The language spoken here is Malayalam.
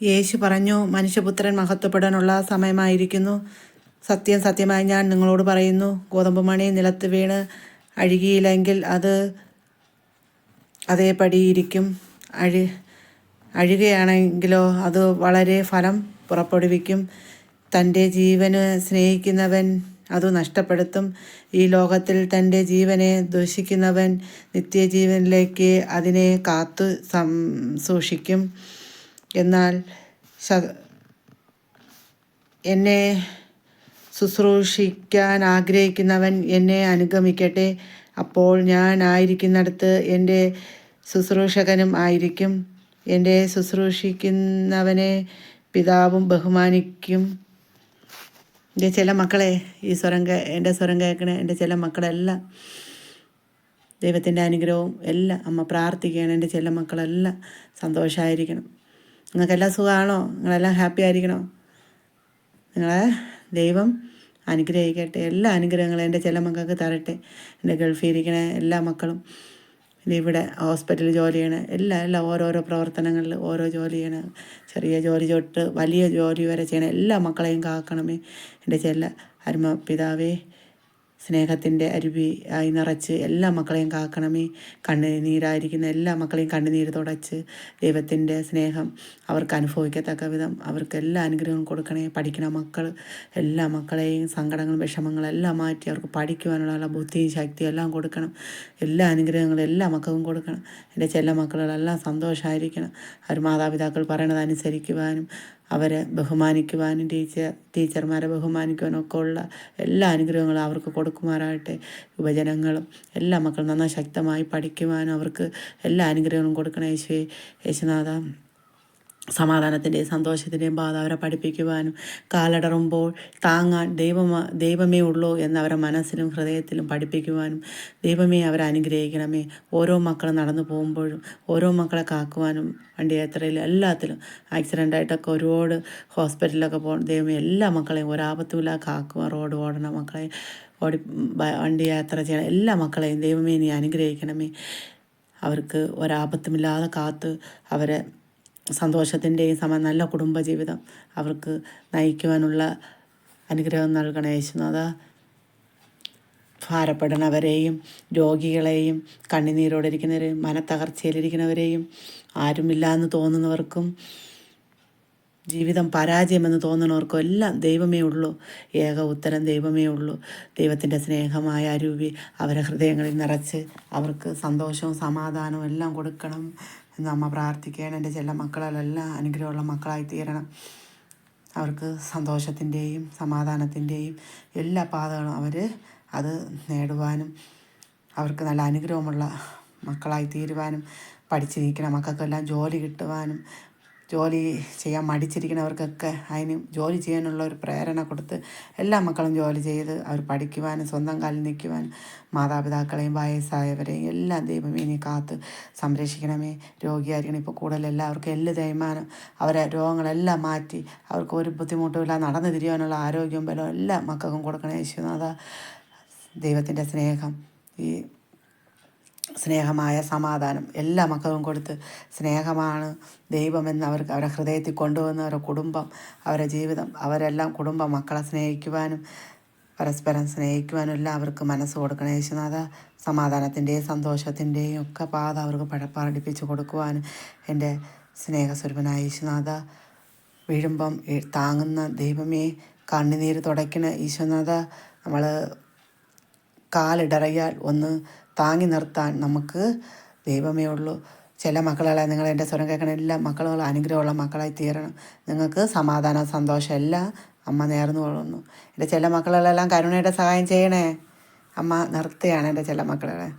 യേശു പറഞ്ഞു, മനുഷ്യപുത്രൻ മഹത്വപ്പെടാനുള്ള സമയമായിരിക്കുന്നു. സത്യം സത്യമായി ഞാൻ നിങ്ങളോട് പറയുന്നു, ഗോതമ്പ് മണി നിലത്ത് വീണ് അഴുകിയില്ലെങ്കിൽ അത് അതേപടി ഇരിക്കും. അഴുകയാണെങ്കിലോ അത് വളരെ ഫലം പുറപ്പെടുവിക്കും. തൻ്റെ ജീവന് സ്നേഹിക്കുന്നവൻ അത് നഷ്ടപ്പെടുത്തും. ഈ ലോകത്തിൽ തൻ്റെ ജീവനെ ദൂഷിക്കുന്നവൻ നിത്യജീവനിലേക്ക് അതിനെ കാത്തു സൂക്ഷിക്കും. എന്നാൽ എന്നെ ശുശ്രൂഷിക്കാൻ ആഗ്രഹിക്കുന്നവൻ എന്നെ അനുഗമിക്കട്ടെ. അപ്പോൾ ഞാൻ ആയിരിക്കുന്നിടത്ത് എൻ്റെ ശുശ്രൂഷകനും ആയിരിക്കും. എന്നെ ശുശ്രൂഷിക്കുന്നവനെ പിതാവും ബഹുമാനിക്കും. എൻ്റെ ചില മക്കളെ, എൻ്റെ സ്വരം കേൾക്കണ എൻ്റെ ചില മക്കളെല്ലാം ദൈവത്തിൻ്റെ അനുഗ്രഹവും എല്ലാം അമ്മ പ്രാർത്ഥിക്കുകയാണ്. എൻ്റെ ചില മക്കളെല്ലാം സന്തോഷമായിരിക്കണം. നിങ്ങൾക്കെല്ലാം സുഖമാണോ? നിങ്ങളെല്ലാം ഹാപ്പി ആയിരിക്കണോ? നിങ്ങളെ ദൈവം അനുഗ്രഹിക്കട്ടെ. എല്ലാ അനുഗ്രഹങ്ങളും എൻ്റെ ചില മക്കൾക്ക് തരട്ടെ. എൻ്റെ ഗൾഫിൽ ഇരിക്കണ എല്ലാ മക്കളും, ഇവിടെ ഹോസ്പിറ്റലിൽ ജോലി ചെയ്യണ എല്ലാം ഓരോരോ പ്രവർത്തനങ്ങളിൽ ഓരോ ജോലി ചെയ്യണ, ചെറിയ ജോലി തൊട്ട് വലിയ ജോലി വരെ ചെയ്യണ എല്ലാ മക്കളെയും കാക്കണമേ. എൻ്റെ ചില അരുമ പിതാവേ, സ്നേഹത്തിൻ്റെ അരുവി ആയി നിറച്ച് എല്ലാ മക്കളെയും കാക്കണമേ. കണ്ണുനീരായിരിക്കുന്ന എല്ലാ മക്കളെയും കണ്ണുനീര് തുടച്ച് ദൈവത്തിൻ്റെ സ്നേഹം അവർക്ക് അനുഭവിക്കത്തക്ക വിധം അവർക്ക് എല്ലാ അനുഗ്രഹവും കൊടുക്കണേ. പഠിക്കണ മക്കൾ എല്ലാ മക്കളെയും സങ്കടങ്ങളും വിഷമങ്ങളും എല്ലാം മാറ്റി അവർക്ക് പഠിക്കുവാനുള്ള ബുദ്ധിയും ശക്തിയും എല്ലാം കൊടുക്കണം. എല്ലാ അനുഗ്രഹങ്ങളും എല്ലാ മക്കൾക്കും കൊടുക്കണം. എൻ്റെ ചില മക്കളെല്ലാം സന്തോഷമായിരിക്കണം. അവർ മാതാപിതാക്കൾ പറയണത് അനുസരിക്കുവാനും അവരെ ബഹുമാനിക്കുവാനും ടീച്ചർമാരെ ബഹുമാനിക്കുവാനും ഒക്കെ ഉള്ള എല്ലാ അനുഗ്രഹങ്ങളും അവർക്ക് കൊടുക്കുമാറാകട്ടെ. യുവജനങ്ങളും എല്ലാ മക്കളും നന്നായി ശക്തമായി പഠിക്കുവാനും അവർക്ക് എല്ലാ അനുഗ്രഹങ്ങളും കൊടുക്കണം. യേശുനാഥ, സമാധാനത്തിൻ്റെയും സന്തോഷത്തിൻ്റെയും പാത അവരെ പഠിപ്പിക്കുവാനും കാലടറുമ്പോൾ താങ്ങാൻ ദൈവമേ ഉള്ളൂ എന്നവരെ മനസ്സിലും ഹൃദയത്തിലും പഠിപ്പിക്കുവാനും ദൈവമേ അവരെ അനുഗ്രഹിക്കണമേ. ഓരോ മക്കളും നടന്നു പോകുമ്പോഴും ഓരോ മക്കളെ കാക്കുവാനും വണ്ടി യാത്രയിലും എല്ലാത്തിലും ആക്സിഡൻ്റായിട്ടൊക്കെ ഒരുപാട് ഹോസ്പിറ്റലിലൊക്കെ പോകണം. ദൈവമേ എല്ലാ മക്കളെയും ഒരാപത്തുമില്ല കാക്കുക. റോഡ് ഓടണ മക്കളെ, വണ്ടി യാത്ര ചെയ്യണം എല്ലാ മക്കളെയും ദൈവമേ നീ അനുഗ്രഹിക്കണമേ. അവർക്ക് ഒരാപത്തുമില്ലാതെ കാത്ത് അവരെ സന്തോഷത്തിൻ്റെയും നല്ല കുടുംബജീവിതം അവർക്ക് നയിക്കുവാനുള്ള അനുഗ്രഹം നൽകണേ യേശുനാഥ. ഭാരപ്പെടുന്നവരെയും രോഗികളെയും കണ്ണുനീരോടിരിക്കുന്നവരെയും മനത്തകർച്ചയിലിരിക്കുന്നവരെയും ആരുമില്ല എന്ന് തോന്നുന്നവർക്കും ജീവിതം പരാജയമെന്ന് തോന്നുന്നവർക്കും എല്ലാം ദൈവമേ ഉള്ളൂ. ഏക ഉത്തരം ദൈവമേ ഉള്ളൂ. ദൈവത്തിൻ്റെ സ്നേഹമായ അരുവി അവരെ ഹൃദയങ്ങളിൽ നിറച്ച് അവർക്ക് സന്തോഷവും സമാധാനവും എല്ലാം കൊടുക്കണം എന്ന് അമ്മ പ്രാർത്ഥിക്കുകയാണ്. എൻ്റെ ചില മക്കളെല്ലാം അനുഗ്രഹമുള്ള മക്കളായി തീരണം. അവർക്ക് സന്തോഷത്തിൻ്റെയും സമാധാനത്തിൻ്റെയും എല്ലാ പാതകളും അവർ അത് നേടുവാനും അവർക്ക് നല്ല അനുഗ്രഹമുള്ള മക്കളായി തീരുവാനും പഠിച്ചിരിക്കണം മക്കൾക്കെല്ലാം ജോലി കിട്ടുവാനും ജോലി ചെയ്യാൻ മടിച്ചിരിക്കുന്നവർക്കൊക്കെ അതിന് ജോലി ചെയ്യാനുള്ള ഒരു പ്രേരണ കൊടുത്ത് എല്ലാ മക്കളും ജോലി ചെയ്ത് അവർ പഠിക്കുവാനും സ്വന്തം കാലിൽ നിൽക്കുവാനും മാതാപിതാക്കളെയും വയസ്സായവരെയും എല്ലാം ദൈവമേ നീ കാത്ത് സംരക്ഷിക്കണമേ. രോഗിയായിരിക്കണം ഇപ്പോൾ കൂടുതൽ എല്ലാവർക്കും എല്ല് തേയ്മാനം അവരെ രോഗങ്ങളെല്ലാം മാറ്റി അവർക്ക് ഒരു ബുദ്ധിമുട്ടുമില്ല നടന്നു തിരിയാനുള്ള ആരോഗ്യവും ബലവും എല്ലാ മക്കൾക്കും കൊടുക്കണേ യേശുനാഥ. ദൈവത്തിൻ്റെ സ്നേഹം, ഈ സ്നേഹമായ സമാധാനം എല്ലാ മക്കളും കൊടുത്ത് സ്നേഹമാണ് ദൈവമെന്ന് അവർക്ക് അവരുടെ ഹൃദയത്തിൽ കൊണ്ടുവന്ന് അവരുടെ കുടുംബം അവരുടെ ജീവിതം അവരെല്ലാം കുടുംബം മക്കളെ സ്നേഹിക്കുവാനും പരസ്പരം സ്നേഹിക്കുവാനും എല്ലാം അവർക്ക് മനസ്സ് കൊടുക്കണം യേശുനാഥ. സമാധാനത്തിൻ്റെയും സന്തോഷത്തിൻ്റെയും ഒക്കെ പാത അവർക്ക് പഠിപ്പിച്ച് കൊടുക്കുവാനും എൻ്റെ സ്നേഹസ്വരൂപനായ യേശുനാഥ. വീഴുമ്പം താങ്ങുന്ന ദൈവമേ, കണ്ണുനീര് തുടയ്ക്കണ ഈശോനാഥ. നമ്മൾ കാലിടറിയാൽ ഒന്ന് താങ്ങി നിർത്താൻ നമുക്ക് ദൈവമേ ഉള്ളൂ. ചില മക്കളെ നിങ്ങൾ എൻ്റെ സ്വരം കേൾക്കണ എല്ലാ മക്കളും അനുഗ്രഹമുള്ള മക്കളായി തീരണം. നിങ്ങൾക്ക് സമാധാനം സന്തോഷം എല്ലാം അമ്മ നേർന്നു കൊള്ളുന്നു. എൻ്റെ ചില മക്കളെല്ലാം കരുണയുടെ സഹായം ചെയ്യണേ. അമ്മ നിർത്തുകയാണ് എൻ്റെ ചില മക്കളെ.